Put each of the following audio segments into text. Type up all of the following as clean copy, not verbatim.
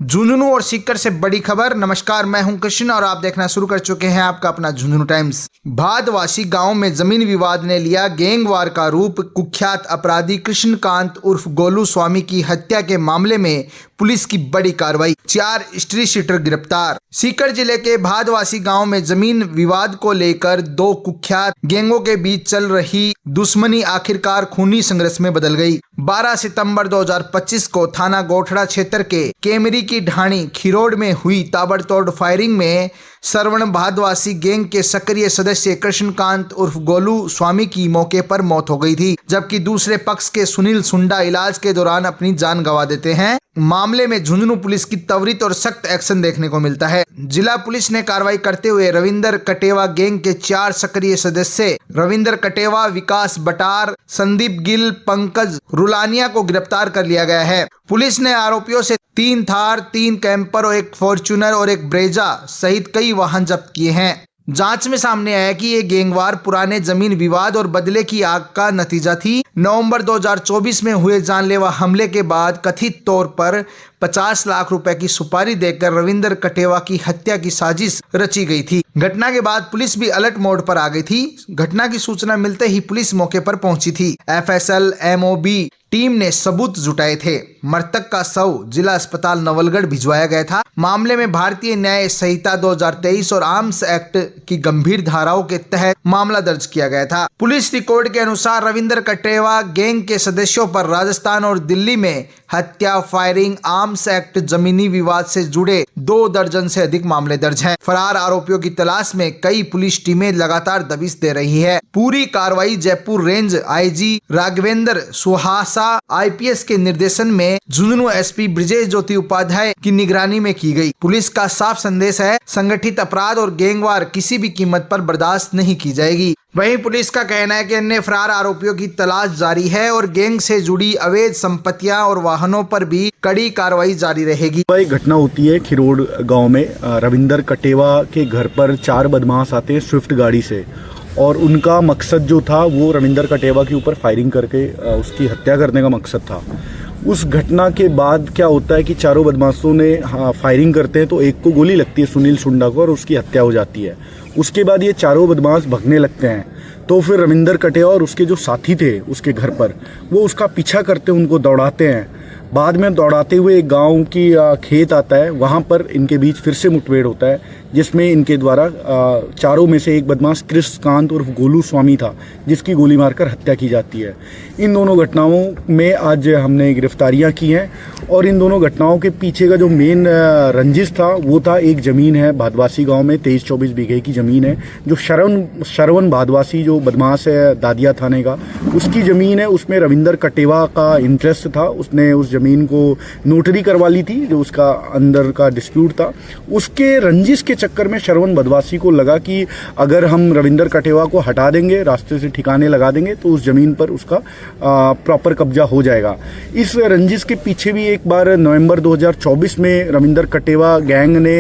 झुंझुनू और सीकर से बड़ी खबर। नमस्कार, मैं हूं कृष्ण और आप देखना शुरू कर चुके हैं आपका अपना झुंझुनू टाइम्स। भादवासी गांव में जमीन विवाद ने लिया गैंगवार का रूप। कुख्यात अपराधी कृष्णकांत उर्फ गोलू स्वामी की हत्या के मामले में पुलिस की बड़ी कार्रवाई, 4 स्ट्रीट शीटर गिरफ्तार। सीकर जिले के भादवासी गांव में जमीन विवाद को लेकर 2 कुख्यात गैंगों के बीच चल रही दुश्मनी आखिरकार खूनी संघर्ष में बदल गई। 12 सितंबर 2025 को थाना गोठड़ा क्षेत्र के केमरी की ढाणी खिरोड में हुई ताबड़तोड़ फायरिंग में श्रवण भादवासी गैंग के सक्रिय सदस्य कृष्णकांत उर्फ गोलू स्वामी की मौके पर मौत हो गई थी, जबकि दूसरे पक्ष के सुनील सुंडा इलाज के दौरान अपनी जान गंवा देते हैं। मामले में झुंझुनू पुलिस की त्वरित और सख्त एक्शन देखने को मिलता है। जिला पुलिस ने कार्रवाई करते हुए रविंदर कटेवा गैंग के 4 सक्रिय सदस्य रविंदर कटेवा, विकास बटार, संदीप गिल, पंकज रुलानिया को गिरफ्तार कर लिया गया है। पुलिस ने आरोपियों से 3 थार, 3 कैंपर और 1 फॉर्च्यूनर और 1 ब्रेजा सहित कई वाहन जब्त किए हैं। जांच में सामने आया कि ये गैंगवार पुराने जमीन विवाद और बदले की आग का नतीजा थी। नवंबर 2024 में हुए जानलेवा हमले के बाद कथित तौर पर 50 लाख रुपए की सुपारी देकर रविंदर कटेवा की हत्या की साजिश रची गई थी। घटना के बाद पुलिस भी अलर्ट मोड पर आ गई थी। घटना की सूचना मिलते ही पुलिस मौके पर पहुंची थी। FSL MOB टीम ने सबूत जुटाए थे। मृतक का शव जिला अस्पताल नवलगढ़ भिजवाया गया था। मामले में भारतीय न्याय संहिता 2023 और आर्म्स एक्ट की गंभीर धाराओं के तहत मामला दर्ज किया गया था। पुलिस रिकॉर्ड के अनुसार रविंदर कटेवा गैंग के सदस्यों पर राजस्थान और दिल्ली में हत्या, फायरिंग, आर्म्स एक्ट, जमीनी विवाद से जुड़े 2 दर्जन से अधिक मामले दर्ज हैं। फरार आरोपियों की तलाश में कई पुलिस टीमें लगातार दबिश दे रही है। पूरी कार्रवाई Jaipur range IG Raghavendra Suhasa IPS के निर्देशन में झुंझुनू SP ब्रिजेश ज्योति उपाध्याय की निगरानी में की गई। पुलिस का साफ संदेश है, संगठित अपराध और गैंगवार किसी भी कीमत पर बर्दाश्त नहीं की जाएगी। वहीं पुलिस का कहना है कि अन्य फरार आरोपियों की तलाश जारी है और गैंग से जुड़ी अवैध संपत्तियां और वाहनों पर भी कड़ी कार्रवाई जारी रहेगी। एक घटना होती है खिरोड गांव में। रविंदर कटेवा के घर पर 4 बदमाश आते हैं स्विफ्ट गाड़ी से, और उनका मकसद जो था वो रविंदर कटेवा के ऊपर फायरिंग करके उसकी हत्या करने का मकसद था। उस घटना के बाद क्या होता है कि चारों बदमाशों ने फायरिंग करते हैं, तो एक को गोली लगती है सुनील सुंडा को और उसकी हत्या हो जाती है। उसके बाद ये चारों बदमाश भगने लगते हैं, तो फिर रविंदर कटेवा और उसके जो साथी थे उसके घर पर, वो उसका पीछा करते, उनको दौड़ाते हैं। बाद में दौड़ाते हुए एक गांव की खेत आता है, वहां पर इनके बीच फिर से मुठभेड़ होता है, जिसमें इनके द्वारा चारों में से एक बदमाश कृष्णकांत उर्फ गोलू स्वामी था, जिसकी गोली मारकर हत्या की जाती है। इन दोनों घटनाओं में आज हमने गिरफ्तारियां की हैं, और इन दोनों घटनाओं के पीछे का जो मेन रंजिश था वो था एक ज़मीन है भादवासी गांव में, 23-24 बीघे की ज़मीन है, जो श्रवण भादवासी जो बदमाश है दादिया थाने का, उसकी ज़मीन है। उसमें रविंदर कटेवा का इंटरेस्ट था, उसने उस ज़मीन को नोटरी करवा ली थी, जो उसका अंदर का डिस्प्यूट था। उसके रंजिश के चक्कर में श्रवण भादवासी को लगा कि अगर हम रविंदर कटेवा को हटा देंगे, रास्ते से ठिकाने लगा देंगे, तो उस ज़मीन पर उसका प्रॉपर कब्जा हो जाएगा। इस रंजिश के पीछे भी एक बार नवंबर 2024 में रविंदर कटेवा गैंग ने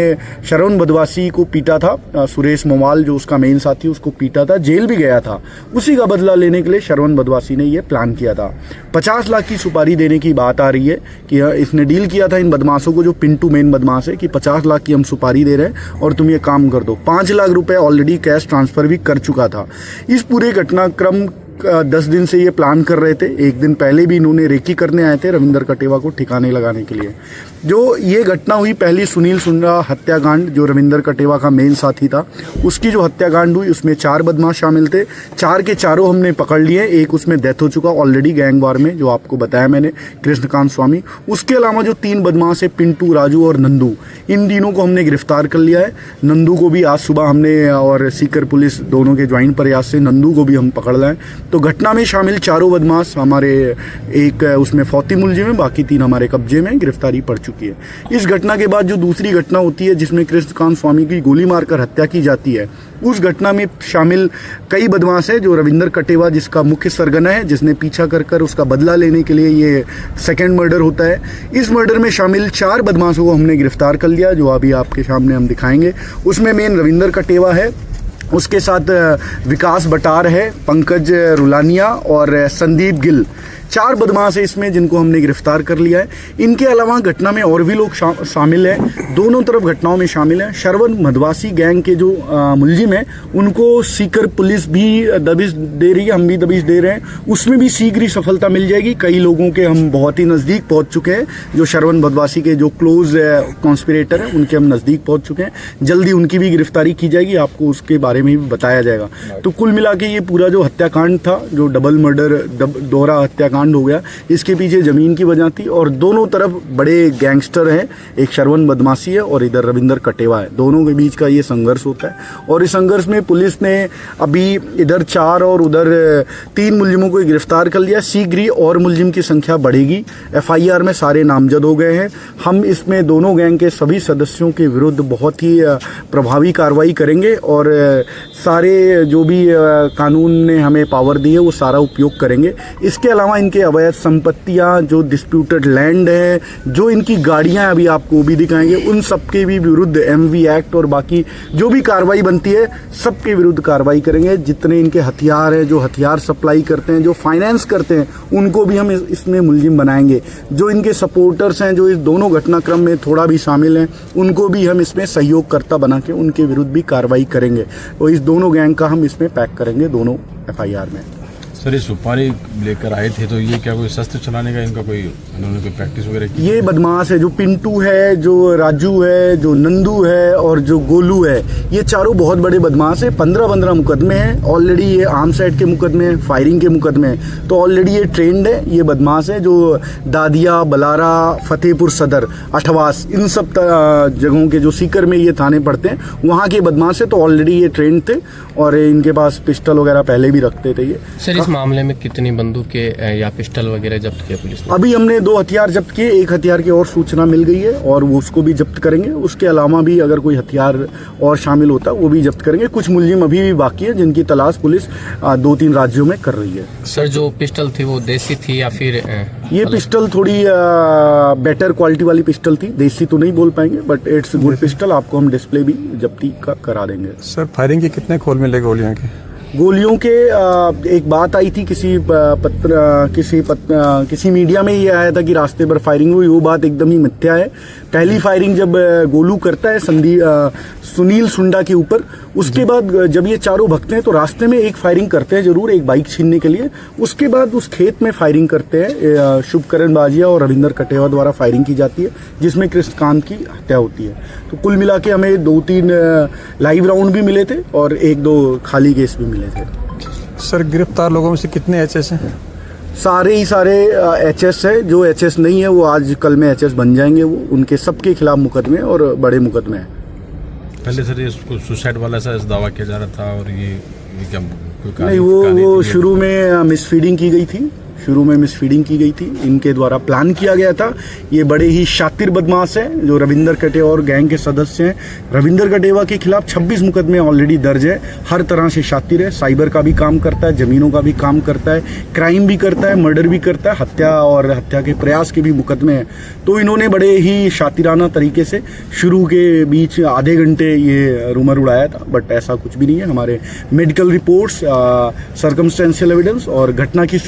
श्रवण भादवासी को पीटा था। सुरेश मोवाल जो उसका मेन साथी, उसको पीटा था, जेल भी गया था। उसी का बदला लेने के लिए श्रवण भादवासी ने यह प्लान किया था। 50 लाख की सुपारी देने की बात आ रही है कि इसने डील किया था इन बदमाशों को, जो पिंटू मेन बदमाश है, कि 50 लाख की हम सुपारी दे रहे हैं और तुम ये काम कर दो। 5 लाख रुपए ऑलरेडी कैश ट्रांसफर भी कर चुका था। इस पूरे घटनाक्रम 10 दिन से ये प्लान कर रहे थे। एक दिन पहले भी इन्होंने रेकी करने आए थे रविंदर कटेवा को ठिकाने लगाने के लिए। जो ये घटना हुई पहली सुनील सुंडा हत्याकांड, जो रविंदर कटेवा का मेन साथी था, उसकी जो हत्याकांड हुई उसमें 4 बदमाश शामिल थे। 4 के चारों हमने पकड़ लिए। एक उसमें डेथ हो चुका ऑलरेडी गैंगवार में, जो आपको बताया मैंने, कृष्णकांत स्वामी। उसके अलावा जो 3 बदमाश है, पिंटू, राजू और नंदू, इन तीनों को हमने गिरफ्तार कर लिया है। नंदू को भी आज सुबह हमने और सीकर पुलिस दोनों के ज्वाइंट प्रयास से नंदू को भी हम पकड़ लाए। तो घटना में शामिल चारों बदमाश हमारे एक उसमें फौती मुलजिम है, बाकी 3 हमारे कब्जे में, गिरफ्तारी पड़ चुकी है। इस घटना के बाद जो दूसरी घटना होती है जिसमें कृष्णकांत स्वामी की गोली मारकर हत्या की जाती है, उस घटना में शामिल कई बदमाश है। जो रविंदर कटेवा जिसका मुख्य सरगना है, जिसने पीछा कर उसका बदला लेने के लिए ये सेकेंड मर्डर होता है। इस मर्डर में शामिल 4 बदमाशों को हमने गिरफ्तार कर लिया, जो अभी आपके सामने हम दिखाएंगे। उसमें मेन रविंदर कटेवा है, उसके साथ विकास बटार है, पंकज रुलानिया और संदीप गिल। 4 बदमाश है इसमें जिनको हमने गिरफ्तार कर लिया है। इनके अलावा घटना में और भी लोग शामिल हैं, दोनों तरफ घटनाओं में शामिल हैं। श्रवण मधवासी गैंग के जो मुलजिम हैं उनको सीकर पुलिस भी दबिश दे रही है, हम भी दबिश दे रहे हैं, उसमें भी शीघ्र ही सफलता मिल जाएगी। कई लोगों के हम बहुत ही नज़दीक पहुंच चुके हैं, जो श्रवण मधवासी के जो क्लोज कॉन्स्पिरेटर हैं उनके हम नज़दीक पहुंच चुके हैं। जल्दी उनकी भी गिरफ्तारी की जाएगी, आपको उसके बारे में भी बताया जाएगा। तो कुल मिला के ये पूरा जो हत्याकांड था, जो डबल मर्डर दोहरा हत्याकांड हो गया, इसके पीछे ज़मीन की वजह थी और दोनों तरफ बड़े गैंगस्टर हैं, एक श्रवण बदमाशी है और इधर रविंदर कटेवा है, दोनों के बीच का ये संघर्ष होता है। और इस संघर्ष में पुलिस ने अभी इधर 4 और उधर 3 मुलजिमों को गिरफ्तार कर लिया। शीघ्र ही और मुलजिम की संख्या बढ़ेगी। FIR में सारे नामजद हो गए हैं। हम इसमें दोनों गैंग के सभी सदस्यों के विरुद्ध बहुत ही प्रभावी कार्रवाई करेंगे और सारे जो भी कानून ने हमें पावर दी है वो सारा उपयोग करेंगे। इसके अलावा इनके अवैध संपत्तियां, जो डिस्प्यूटेड लैंड है, जो इनकी गाड़ियां अभी आपको वो भी दिखाएंगे, उन सबके भी विरुद्ध MV एक्ट और बाकी जो भी कार्रवाई बनती है सबके विरुद्ध कार्रवाई करेंगे। जितने इनके हथियार हैं, जो हथियार सप्लाई करते हैं, जो फाइनेंस करते हैं, उनको भी हम इसमें मुलजिम बनाएंगे। जो इनके सपोर्टर्स हैं, जो इस दोनों घटनाक्रम में थोड़ा भी शामिल हैं, उनको भी हम इसमें सहयोगकर्ता बना के उनके विरुद्ध भी कार्रवाई करेंगे। तो इस दोनों गैंग का हम इसमें पैक करेंगे दोनों FIR में। सर, ये सुपारी लेकर आए थे तो ये क्या कोई शस्त्र चलाने का इनका कोई इन्होंने कोई प्रैक्टिस वगैरह की? ये बदमाश है, जो पिंटू है, जो राजू है, जो नंदू है और जो गोलू है, ये चारों बहुत बड़े बदमाश है। 15 मुकदमे हैं ऑलरेडी। ये आर्म साइड के मुकदमे हैं, फायरिंग के मुकदमे हैं, तो ऑलरेडी ये ट्रेंड है। ये बदमाश है जो दादिया, बलारा, फतेहपुर सदर, अठवास, इन सब जगहों के जो सीकर में ये थाने पड़ते हैं वहाँ के बदमाश है। तो ऑलरेडी ये ट्रेंड थे और इनके पास पिस्टल वगैरह पहले भी रखते थे ये। सर, इस मामले में कितनी बंदूकें या पिस्टल वगैरह जब्त किया पुलिस ने? अभी हमने 2 हथियार जब्त किए, 1 हथियार की और सूचना मिल गई है और वो उसको भी जब्त करेंगे। उसके अलावा भी अगर कोई हथियार और शामिल होता है वो भी जब्त करेंगे। कुछ मुलजिम अभी भी बाकी है जिनकी तलाश पुलिस 2-3 राज्यों में कर रही है। सर, जो पिस्टल थी वो देसी थी या फिर ये पिस्टल थोड़ी बेटर क्वालिटी वाली पिस्टल थी, देसी तो नहीं बोल पाएंगे बट इट्स गुड पिस्टल। आपको हम डिस्प्ले भी जब्ती का करा देंगे। सर, फायरिंग के कितने खोल मिले गोलियों के? गोलियों के एक बात आई थी किसी मीडिया में ये आया था कि रास्ते पर फायरिंग हुई, वो बात एकदम ही मिथ्या है। पहली फायरिंग जब गोलू करता है सुनील सुंडा के ऊपर, उसके बाद जब ये चारों भगते हैं तो रास्ते में एक फायरिंग करते हैं जरूर, एक बाइक छीनने के लिए। उसके बाद उस खेत में फायरिंग करते हैं। शुभकरण बाजिया और रविंदर कटेवा द्वारा फायरिंग की जाती है जिसमें कृष्णकांत की हत्या होती है। तो कुल मिला के हमें 2-3 लाइव राउंड भी मिले थे और 1-2 खाली केस भी मिले थे। सर, गिरफ्तार लोगों में से कितने HS हैं? सारे HS है। जो HS नहीं है वो आज कल में HS बन जाएंगे। वो उनके सबके खिलाफ मुकदमे और बड़े मुकदमे हैं। पहले सर ये सुसाइड वाला सा दावा किया जा रहा था और ये क्या कोई नहीं, वो शुरू में मिसफीडिंग की गई थी। इनके द्वारा प्लान किया गया था। ये बड़े ही शातिर बदमाश हैं जो रविंदर कटेवा और गैंग के सदस्य हैं। रविंदर कटेवा के खिलाफ 26 मुकदमे ऑलरेडी दर्ज है। हर तरह से शातिर है, साइबर का भी काम करता है, जमीनों का भी काम करता है, क्राइम भी करता है, मर्डर भी करता है, हत्या और हत्या के प्रयास के भी मुकदमे हैं। तो इन्होंने बड़े ही शातिराना तरीके से शुरू के बीच आधे घंटे ये रूमर उड़ाया था, बट ऐसा कुछ भी नहीं है। हमारे मेडिकल रिपोर्ट्स, सर्कमस्टेंशियल एविडेंस और घटना की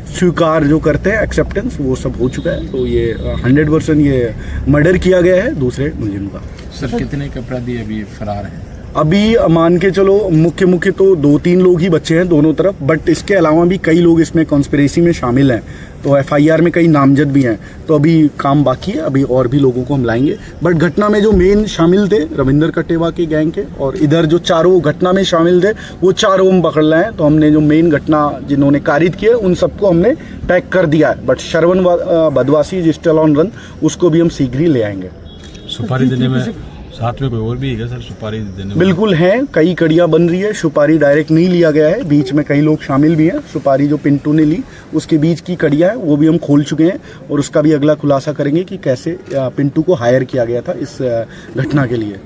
स्वीकार जो करते हैं, एक्सेप्टेंस, वो सब हो चुका है। तो ये 100% ये मर्डर किया गया है दूसरे मुलजिम का। सर, कितने अपराधी अभी फरार हैं? अभी मान के चलो मुख्य तो 2-3 लोग ही बचे हैं दोनों तरफ, बट इसके अलावा भी कई लोग इसमें कॉन्स्पिरेसी में शामिल हैं। तो FIR में कई नामजद भी हैं। तो अभी काम बाकी है, अभी और भी लोगों को हम लाएंगे। बट घटना में जो मेन शामिल थे रविंदर कटेवा के गैंग के, और इधर जो चारों घटना में शामिल थे वो चारों हम पकड़ रहे हैं। तो हमने जो मेन घटना जिन्होंने कारित किए उन सबको हमने पैक कर दिया है। बट श्रवण बदवासी जो स्टिल ऑन रन, उसको भी हम शीघ्र ही ले आएंगे। सुपारी देने में साथ में कोई और भी है क्या सर? सुपारी देने में बिल्कुल है, कई कड़ियाँ बन रही है। सुपारी डायरेक्ट नहीं लिया गया है, बीच में कई लोग शामिल भी हैं। सुपारी जो पिंटू ने ली उसके बीच की कड़ियाँ है वो भी हम खोल चुके हैं और उसका भी अगला खुलासा करेंगे कि कैसे पिंटू को हायर किया गया था इस घटना के लिए।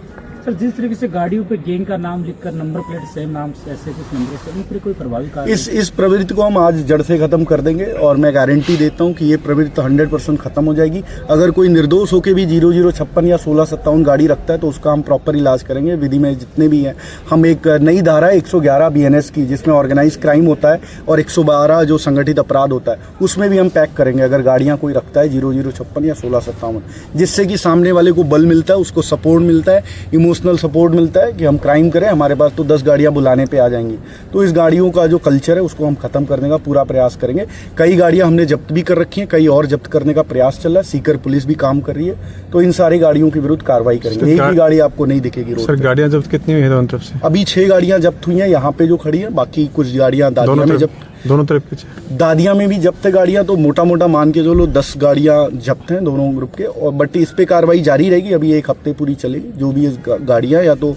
सर जिस तरीके से गाड़ियों पे गैंग का नाम लिखकर नंबर प्लेट सेम नाम से ऐसे कुछ नंबर से इन पर कोई प्रभावी कार्य इस प्रवृत्ति को हम आज जड़ से खत्म कर देंगे और मैं गारंटी देता हूं कि ये प्रवृत्ति 100% खत्म हो जाएगी। अगर कोई निर्दोष होकर भी 0056 या 1657 गाड़ी रखता है तो उसका हम प्रॉपर इलाज करेंगे। विधि में जितने भी हैं, हम एक नई धारा 111 BNS की, जिसमें ऑर्गेनाइज क्राइम होता है, और 112 जो संगठित अपराध होता है, उसमें भी हम पैक करेंगे अगर गाड़ियां कोई रखता है 0056 या 1657, जिससे कि सामने वाले को बल मिलता है, उसको सपोर्ट मिलता है, इमोशनल सपोर्ट मिलता है कि हम क्राइम करें, हमारे पास तो 10 गाड़ियां बुलाने पे आ जाएंगी। तो इस गाड़ियों का जो कल्चर है उसको हम खत्म करने का पूरा प्रयास करेंगे। कई गाड़ियां हमने जब्त भी कर रखी हैं, कई और जब्त करने का प्रयास चल रहा है, सीकर पुलिस भी काम कर रही है। तो इन सारी गाड़ियों के विरुद्ध कार्रवाई करेंगे। एक भी गाड़ी आपको नहीं दिखेगी रोड सर। पे। गाड़ियां जब्त कितनी हुई है दोनों तरफ से? अभी 6 गाड़ियां जब्त हुई हैं यहाँ पे जो खड़ी है, बाकी कुछ गाड़ियां दादिया में जब्त, दोनों तरफ के दादिया में भी जब्त है गाड़ियां। तो मोटा मोटा मान के चलो 10 गाड़ियां जब्त हैं दोनों ग्रुप के, और बट इस पे कार्रवाई जारी रहेगी। अभी 1 हफ्ते पूरी चलेगी। जो भी इस गाड़ियां या तो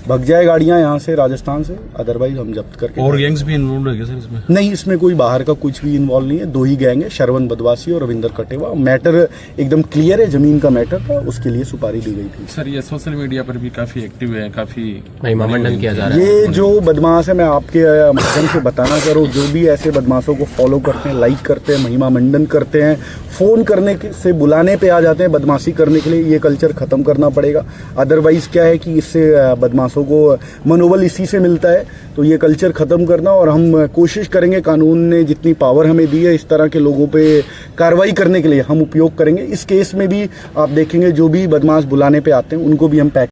भग जाए गाड़ियां यहाँ से राजस्थान से, अदरवाइज हम जब्त करके। और गैंग्स भी इन्वॉल्व है क्या सर इसमें? नहीं, इसमें कोई बाहर का कुछ भी इन्वॉल्व नहीं है। 2 ही गैंग है, शरवण बदवासी और रविंदर कटेवा। मैटर एकदम क्लियर है, जमीन का मैटर था, उसके लिए सुपारी दी गई थी। सर ये सोशल मीडिया पर भी काफी एक्टिव है, काफी महिमा मंडन किया जा रहा है। ये जो बदमाश है, मैं आपके माध्यम से बताना चाह रहा हूँ, जो भी ऐसे बदमाशों को फॉलो करते हैं, लाइक करते हैं, महिमा मंडन करते हैं, फोन करने से बुलाने पे आ जाते हैं बदमाशी करने के लिए, ये कल्चर खत्म करना पड़ेगा। अदरवाइज क्या है कि इससे बदमाशों को मनोबल इसी से मिलता है। तो ये कल्चर खत्म करना, और हम कोशिश करेंगे, कानून ने जितनी पावर हमें दी है इस तरह के लोगों पे कार्रवाई करने के लिए हम उपयोग करेंगे। इस केस में भी आप देखेंगे जो भी बदमाश बुलाने पे आते हैं उनको भी हम पैक